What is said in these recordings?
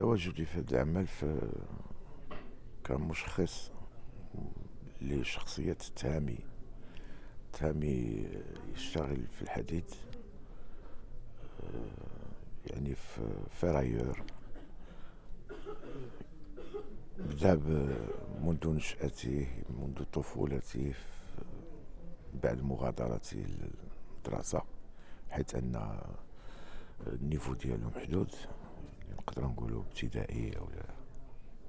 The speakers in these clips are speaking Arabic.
تواجدي في هذا العمل كمشخص لشخصية تامي يشتغل في الحديد، يعني في فرايور. بدأ منذ نشأته، منذ طفولته، بعد مغادرته للمدرسة، حيث أن النيفو ديالو محدود. نقدر نقولو ابتدائي أو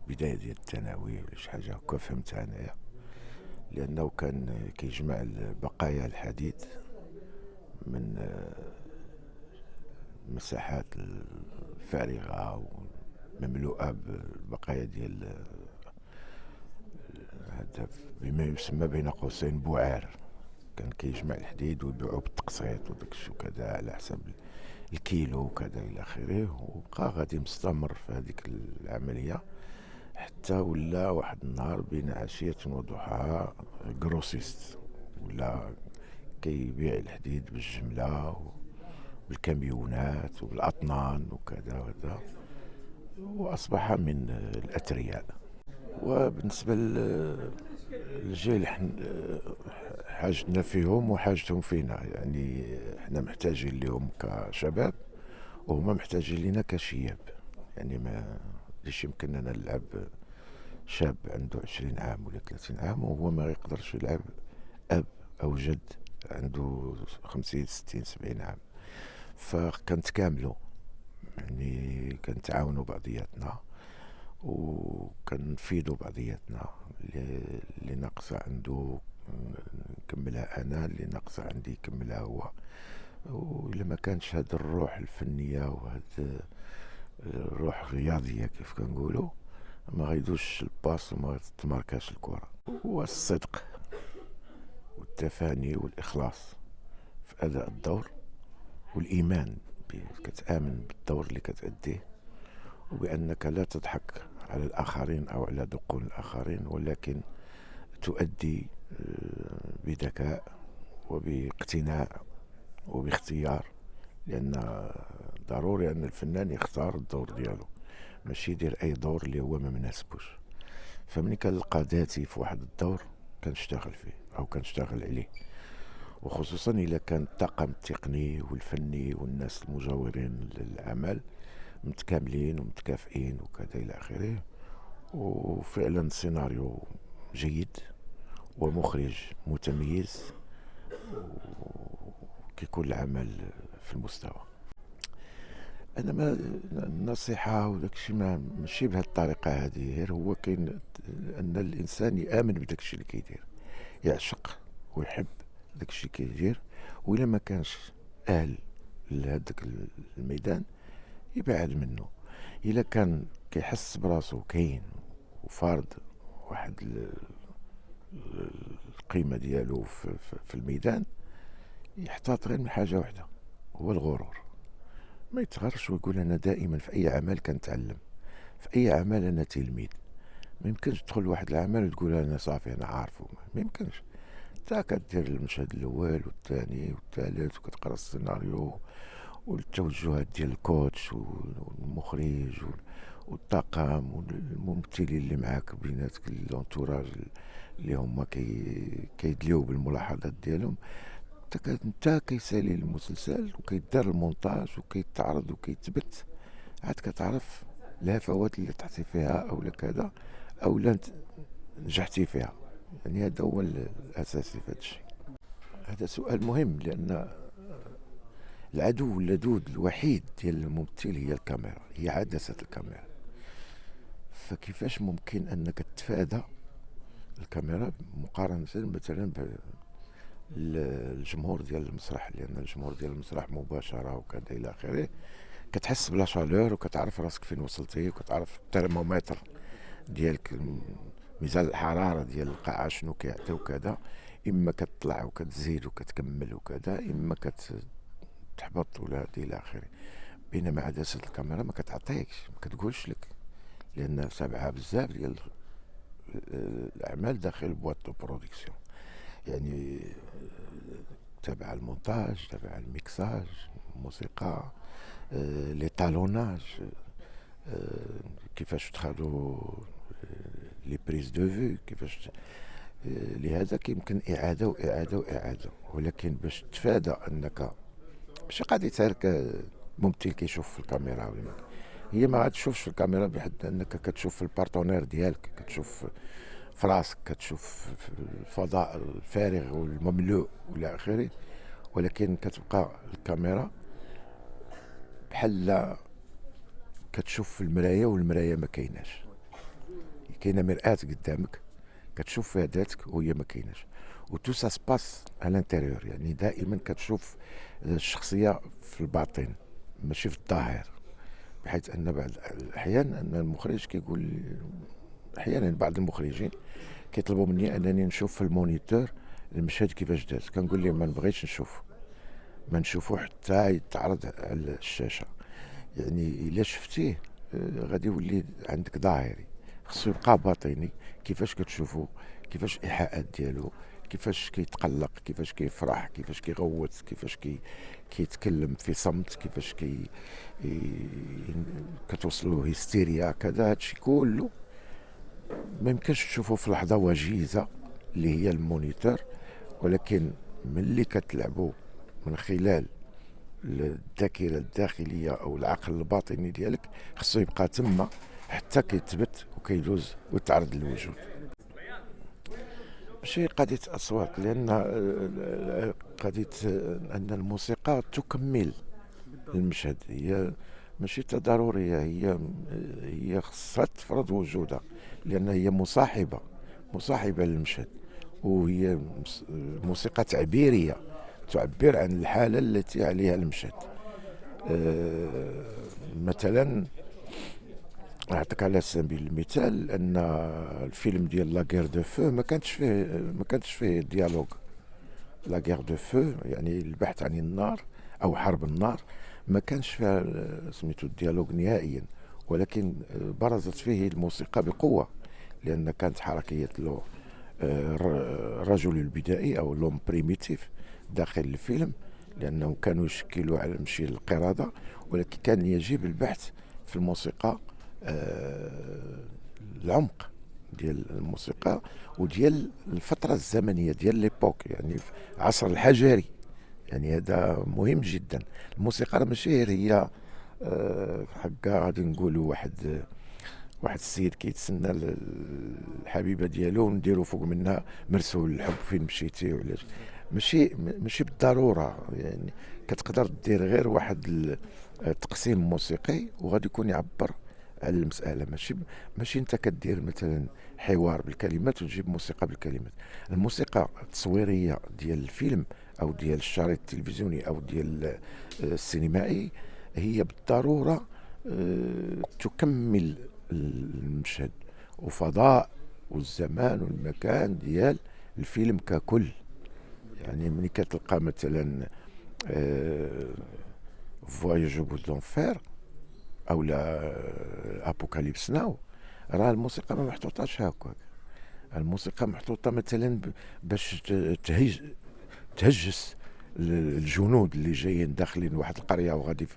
بداية ديال الثانوي ولا شي حاجة هكا، فهمتها أنايا. لأنه كان كيجمع بقايا الحديد من المساحات الفارغة ومملوءة بالبقايا ديال هذا بما يسمى بين قوسين بوعار. كان كيجمع الحديد ويبيعو بالتقسيط وداكشي وكذا على حسب الكيلو وكذا إلى آخره. وبقى غادي مستمر في هذيك العملية حتى ولا واحد النهار بين عشية وضحاها جروسيست، ولا كيبيع الحديد بالجملة بالكاميونات وبالأطنان وكذا وكذا، وأصبح من الأثرياء. وبالنسبة للجيل حاجتنا فيهم وحاجتهم فينا، يعني احنا محتاجين لهم كشباب وهما محتاجين لنا كشياب. يعني ما ليش يمكن أنا نلعب شاب عنده 20 عام ولا 30 عام وهو ما يقدرش يلعب أب أو جد عنده 50 60 70 عام. فكنتكاملوا، يعني كنتعاونوا بعضياتنا وكنفيدوا بعضياتنا. اللي ناقصة عنده نكملها أنا، اللي ناقصة عندي يكملها هو. وإلا ما كانش هاد الروح الفنية وهاد الروح الرياضية كيف كنقولوا، ما غيدوش الباس وما تماركاش الكرة. هو الصدق والتفاني والإخلاص في أداء الدور، والإيمان كتآمن بالدور اللي كتأديه، وبأنك لا تضحك على الآخرين أو على دقون الآخرين، ولكن تؤدي بذكاء وباقتناع وباختيار. لأن ضروري أن الفنان يختار الدور ديالو، ماشي يدير أي دور اللي هو ما مناسبوش. فمن كنلقى ذاتي في واحد الدور كنشتغل فيه أو كنشتغل عليه، وخصوصا إذا كان الطاقم التقني والفني والناس المجاورين للعمل متكاملين ومتكافئين وكذا إلى آخره. وفعلا سيناريو جيد ومخرج متميز، وكيكون العمل في المستوى. انا ما النصيحه وداك الشيء ماشي بهذه الطريقه هذه، غير هو كاين ان الانسان يامن بداك الشيء اللي كيدير، يعشق ويحب داك الشيء كيدير. والا ما كانش اهل لهذاك الميدان يبعد منه. الا كان كيحس براسو كاين وفارض واحد القيمه ديالو في الميدان، يحتاط غير من حاجه واحده، هو الغرور. ما يتغرش ويقول انا دائما في اي عمل كنتعلم، في اي عمل انا تلميذ. ما يمكنش تدخل لواحد العمل وتقول انا صافي انا عارفه، ما يمكنش. انت كدير المشهد الاول والثاني والثالث وكتقرا السيناريو والتوجهات ديال الكوتش والمخرج والطاقم والممثلين اللي معاك بيناتك الانتوراج اللي هما كيدليو بالملاحظات ديالهم. انت كيسالي المسلسل وكيدار المونتاج وكيتعرض وكيتبت، عاد كتعرف الهفوات اللي طحتي فيها او كذا او لا نجحتي فيها. يعني هذا هو الاساسي في هذا الشيء. هذا سؤال مهم، لان العدو اللدود الوحيد ديال الممثل هي الكاميرا، هي عدسة الكاميرا. فكيفاش ممكن انك تتفادى الكاميرا مقارنة مثلا بالجمهور ديال المسرح؟ لان الجمهور ديال المسرح مباشرة وكذا الى اخره، كتحس بلا شالور وكتعرف راسك فين وصلتي وكتعرف الترمومتر ديالك، ميزان الحرارة ديال القاعة شنو كيعطي وكذا. اما كتطلع وكتزيد وكتكمل وكذا، اما كتحبط ولا الى اخره. بينما عدسة الكاميرا ما كتعطيكش، ما كتقولش لك، لان سابعة بزاف ديال الاعمال داخل بواط دو برودكسيون. يعني تابع المونتاج، تابع الميكساج، الموسيقى، لي طالوناج، كيفاش تخادو لي بريز دو فيو، كيفاش لهذا كيمكن إعادة وإعادة وإعادة. ولكن باش تفادى أنك ماشي قضية هاك ممثل كيشوف في الكاميرا ولا هي ما غاتشوفش في الكاميرا بحد أنك كتشوف في البارتنير ديالك، كتشوف في راسك، كتشوف في الفضاء الفارغ والمملوء والى آخره. ولكن كتبقى الكاميرا بحال كتشوف في المراية والمراية ما كايناش، كاينة مرآة قدامك كتشوف فيها ذاتك وهي ما كايناش، و تو سا سباس على الانتيريور. يعني دائما كتشوف الشخصية في الباطن ماشي في الظاهر. بحيث ان بعض الاحيان ان المخرج كيقول، احيانا بعض المخرجين كيطلبوا مني انني نشوف في المونيتور المشهد كيفاش داز، كنقول لهم ما نبغيش نشوف، ما نشوفو حتى يتعرض على الشاشة. يعني الا شفتيه غادي يولي عندك ظاهري، خصو يبقى باطني. كيفاش كتشوفو، كيفاش الايحاءات ديالو، كيفاش كيتقلق، كيفاش كيفرح، كيفاش كيغوت، كيفاش كيتكلم في صمت، كيفاش كتوصلو هيستيريا كذا. هادشي كله ما يمكنش تشوفو في لحظة وجيزة اللي هي المونيتور. ولكن ملي كتلعبو من خلال الذاكرة الداخلية أو العقل الباطني ديالك، خصو يبقى تما حتى كيتثبت وكيدوز ويتعرض للوجود. ماشي قضية أصوات، لأن قضية أن الموسيقى تكمل المشهد، هي ماشي ضرورية، هي خصها تفرض وجودها، لأن هي مصاحبة للمشهد، وهي موسيقى تعبيرية تعبر عن الحالة التي عليها المشهد. مثلا نعطيك على سبيل المثال ان الفيلم ديال لا غير دو فو ما كانش فيه ديالوج. لا غير دو فو يعني البحث عن النار او حرب النار، ما كانش فيها سميتو الديالوج نهائيا. ولكن برزت فيه الموسيقى بقوة، لان كانت حركية له الرجل البدائي او لوم بريميتيف داخل الفيلم، لانه كانوا يشكلوا على مشي القردة. ولكن كان يجب البحث في الموسيقى، العمق ديال الموسيقى وديال الفترة الزمنية ديال ليبوك، يعني في العصر الحجري. يعني هذا مهم جدا. الموسيقى راه ماشي غير هي هكا غادي نقولوا واحد السيد كيتسنى الحبيبه ديالو ونديرو فوق منها مرسول الحب فين مشيتي وعلاش. ماشي بالضروره. يعني كتقدر دير غير واحد التقسيم موسيقي وغادي يكون يعبر على المساله. ماشي انت كدير مثلا حوار بالكلمات وتجيب موسيقى بالكلمات. الموسيقى التصويريه ديال الفيلم او ديال الشريط التلفزيوني او ديال السينمائي هي بالضروره تكمل المشهد وفضاء والزمان والمكان ديال الفيلم ككل. يعني ملي كتلقى مثلا فواياج او بو دونفير او لا ابوكاليبس ناو، راه الموسيقى ما محطوطاش هكاك. الموسيقى محطوطه مثلا باش تهجس الجنود اللي جايين داخلين واحد القريه وغادي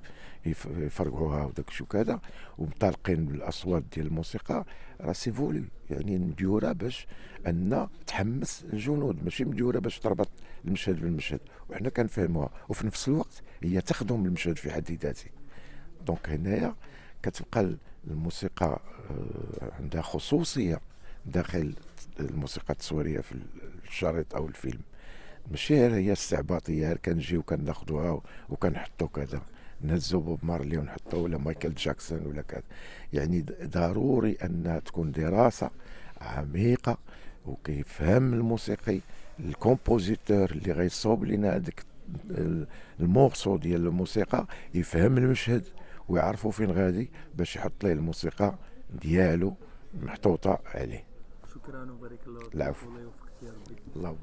يفرقوها وداك الشيء كذا، ومطالقين بالاصوات ديال الموسيقى. راه سيفولي يعني مديوره باش ان تحمس الجنود، ماشي مديوره باش تربط المشهد بالمشهد. وحنا كنفهموها، وفي نفس الوقت هي تخدم المشهد في حد ذاته. دونك هنايا كتبقى الموسيقى عندها خصوصيه داخل الموسيقى التصويريه في الشريط او الفيلم. ماشي غير هي استعباطيه، غير كنجيو كناخدوها وكنحطو كذا، نهزو بوب مارلي ونحطو ولا مايكل جاكسون ولا كذا. يعني ضروري انها تكون دراسه عميقه وكيفهم الموسيقي الكومبوزيتور اللي غيصوب لنا هذاك المورسو ديال الموسيقى، يفهم المشهد ويعرفوا فين غادي باش يحط ليه الموسيقى ديالو محطوطه عليه. شكرا وبارك الله فيك العفو. والله يوفقك يا ربي. اللهم